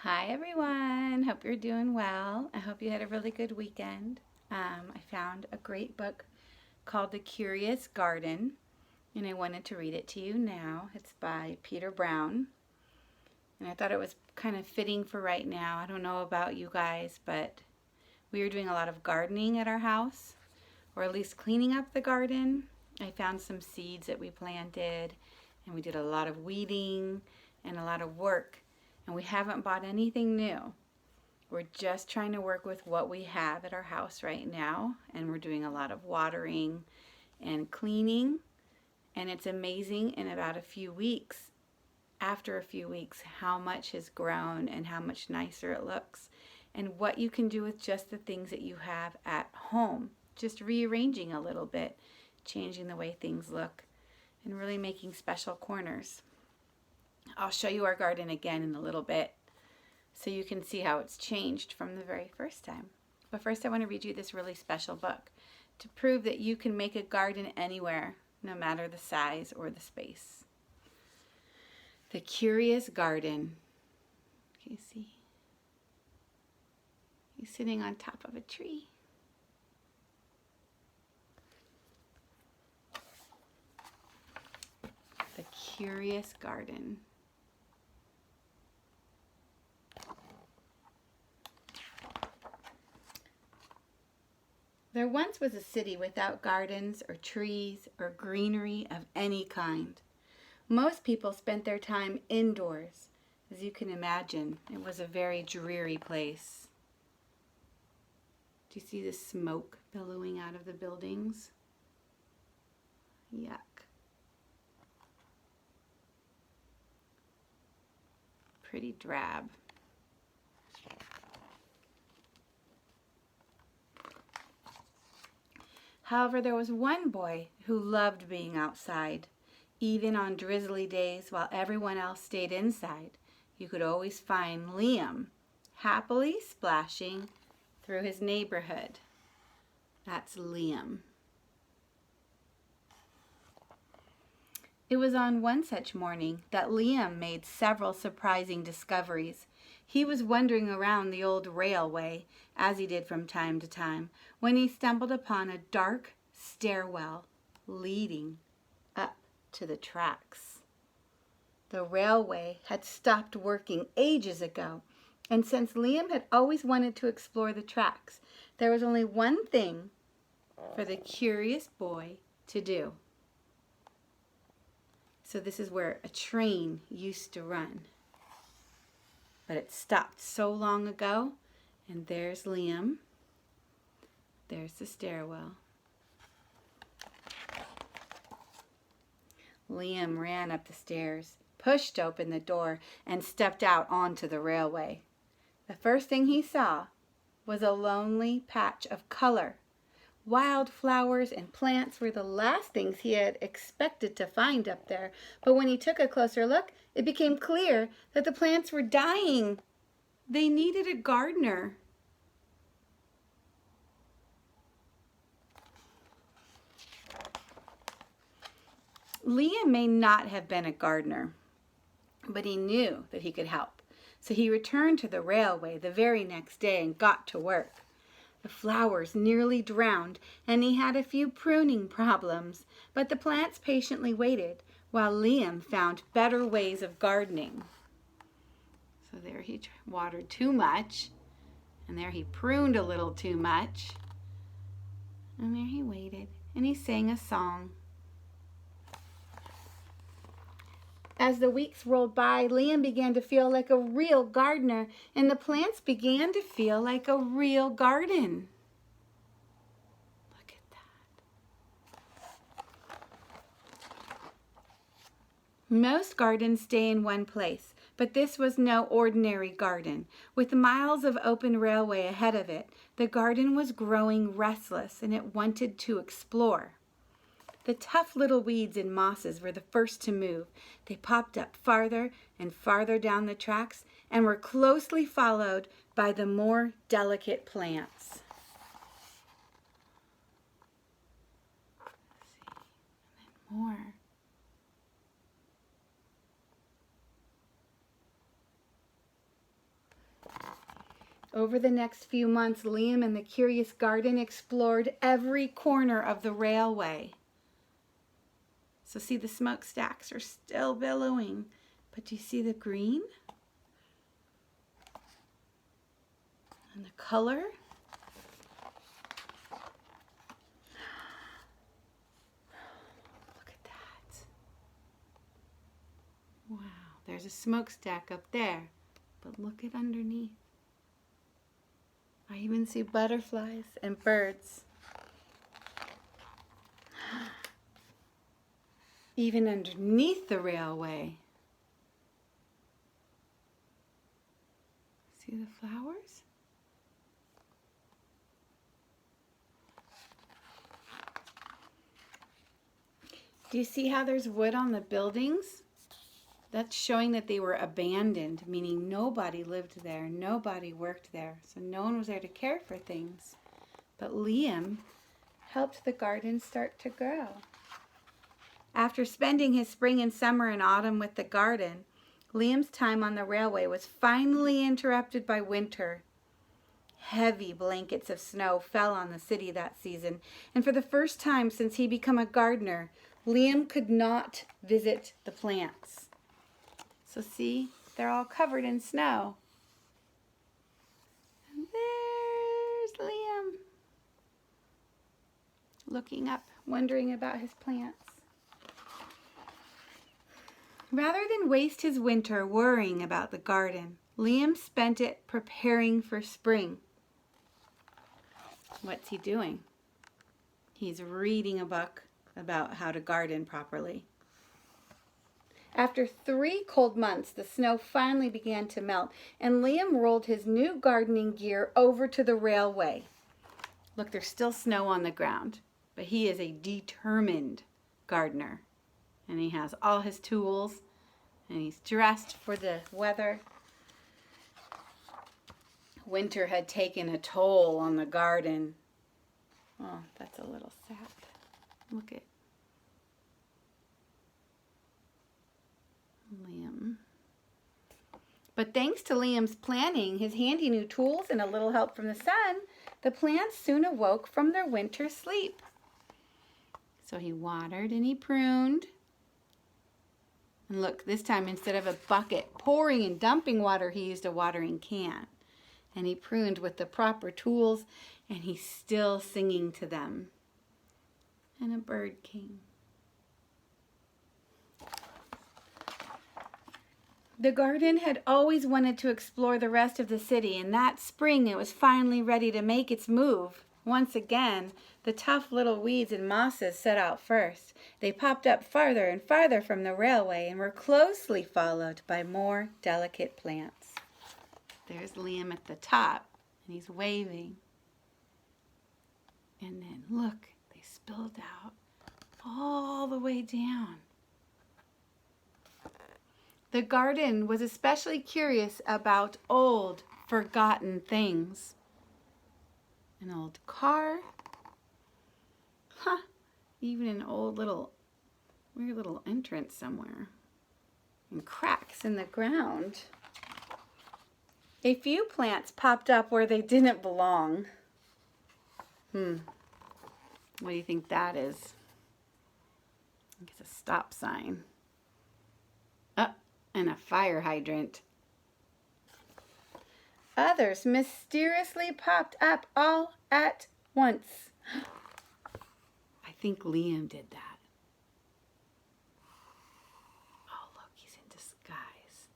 Hi everyone, hope you're doing well. I hope you had a really good weekend. I found a great book called The Curious Garden, and I wanted to read it to you now. It's by Peter Brown, and I thought it was kind of fitting for right now. I don't know about you guys, but we are doing a lot of gardening at our house, or at least cleaning up the garden. I found some seeds that we planted, and we did a lot of weeding and a lot of work, and we haven't bought anything new. We're just trying to work with what we have at our house right now, and we're doing a lot of watering and cleaning, and it's amazing in about a few weeks, after a few weeks, how much has grown and how much nicer it looks, and what you can do with just the things that you have at home. Just rearranging a little bit, changing the way things look, and really making special corners. I'll show you our garden again in a little bit, so you can see how it's changed from the very first time. But first I want to read you this really special book to prove that you can make a garden anywhere, no matter the size or the space. The Curious Garden. Can you see? He's sitting on top of a tree. The Curious Garden. There once was a city without gardens or trees or greenery of any kind. Most people spent their time indoors. As you can imagine, it was a very dreary place. Do you see the smoke billowing out of the buildings? Yuck. Pretty drab. However, there was one boy who loved being outside. Even on drizzly days while everyone else stayed inside, you could always find Liam happily splashing through his neighborhood. That's Liam. It was on one such morning that Liam made several surprising discoveries. He was wandering around the old railway, as he did from time to time, when he stumbled upon a dark stairwell leading up to the tracks. The railway had stopped working ages ago, and since Liam had always wanted to explore the tracks, there was only one thing for the curious boy to do. So this is where a train used to run. But it stopped so long ago, and there's Liam. There's the stairwell. Liam ran up the stairs, pushed open the door, and stepped out onto the railway. The first thing he saw was a lonely patch of color. Wild flowers and plants were the last things he had expected to find up there, but when he took a closer look, it became clear that the plants were dying. They needed a gardener. Liam may not have been a gardener, but he knew that he could help. So he returned to the railway the very next day and got to work. The flowers nearly drowned, and he had a few pruning problems, but the plants patiently waited while Liam found better ways of gardening. So there he watered too much, and there he pruned a little too much, and there he waited, and he sang a song. As the weeks rolled by, Liam began to feel like a real gardener, and the plants began to feel like a real garden. Look at that. Most gardens stay in one place, but this was no ordinary garden. With miles of open railway ahead of it, the garden was growing restless, and it wanted to explore. The tough little weeds and mosses were the first to move. They popped up farther and farther down the tracks and were closely followed by the more delicate plants. Let's see, and then more. Over the next few months, Liam and the Curious Garden explored every corner of the railway. So see, the smokestacks are still billowing, but do you see the green? And the color? Look at that. Wow, there's a smokestack up there, but look at underneath. I even see butterflies and birds. Even underneath the railway. See the flowers? Do you see how there's wood on the buildings? That's showing that they were abandoned, meaning nobody lived there, nobody worked there, so no one was there to care for things. But Liam helped the garden start to grow. After spending his spring and summer and autumn with the garden, Liam's time on the railway was finally interrupted by winter. Heavy blankets of snow fell on the city that season, and for the first time since he became a gardener, Liam could not visit the plants. So see, they're all covered in snow. And there's Liam, looking up, wondering about his plants. Rather than waste his winter worrying about the garden, Liam spent it preparing for spring. What's he doing? He's reading a book about how to garden properly. After 3 cold months, the snow finally began to melt, and Liam rolled his new gardening gear over to the railway. Look, there's still snow on the ground, but he is a determined gardener. And he has all his tools, and he's dressed for the weather. Winter had taken a toll on the garden. Oh, that's a little sad. Look at Liam. But thanks to Liam's planning, his handy new tools, and a little help from the sun, the plants soon awoke from their winter sleep. So he watered and he pruned. And look, this time instead of a bucket pouring and dumping water, he used a watering can. And he pruned with the proper tools, and he's still singing to them. And a bird came. The garden had always wanted to explore the rest of the city, and that spring it was finally ready to make its move. Once again, the tough little weeds and mosses set out first. They popped up farther and farther from the railway and were closely followed by more delicate plants. There's Liam at the top, and he's waving. And then look, they spilled out all the way down. The garden was especially curious about old, forgotten things. An old car. Even an old little, weird little entrance somewhere. And cracks in the ground. A few plants popped up where they didn't belong. What do you think that is? I think it's a stop sign. And a fire hydrant. Others mysteriously popped up all at once. I think Liam did that. Oh, look, he's in disguise.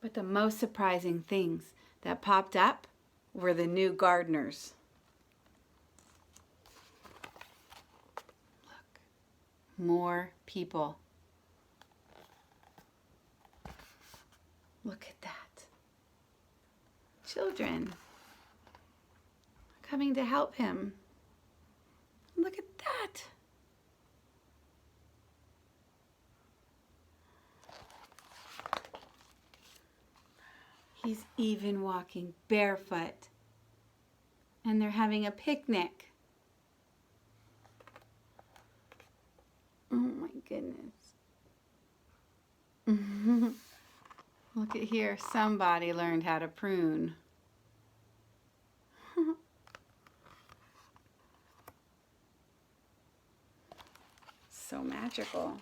But the most surprising things that popped up were the new gardeners. More people. Look at that. Children coming to help him. Look at that. He's even walking barefoot. And they're having a picnic. Oh my goodness. Look at here, somebody learned how to prune. So magical.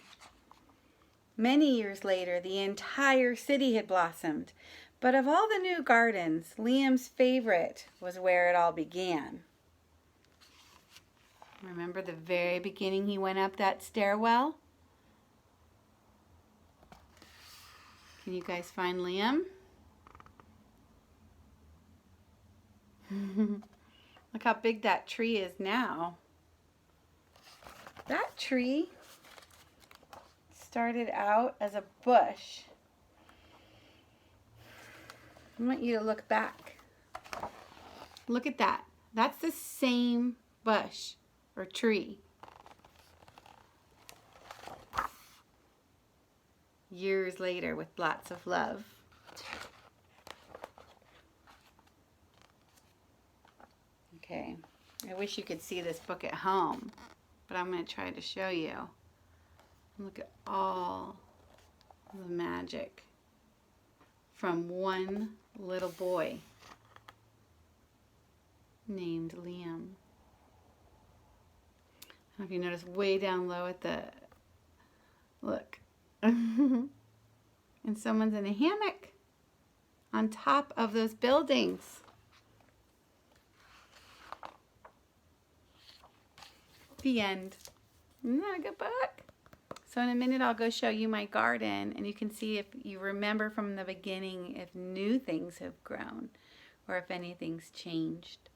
Many years later, the entire city had blossomed. But of all the new gardens, Liam's favorite was where it all began. Remember the very beginning he went up that stairwell? Can you guys find Liam? Look how big that tree is now. That tree started out as a bush. I want you to look back. Look at that. That's the same bush or tree. Years later with lots of love. Okay, I wish you could see this book at home, but I'm going to try to show you. Look at all the magic from one little boy named Liam. I don't know if you notice way down low at the, look, and someone's in a hammock on top of those buildings. The end. Isn't that a good book? So in a minute I'll go show you my garden, and you can see if you remember from the beginning if new things have grown or if anything's changed.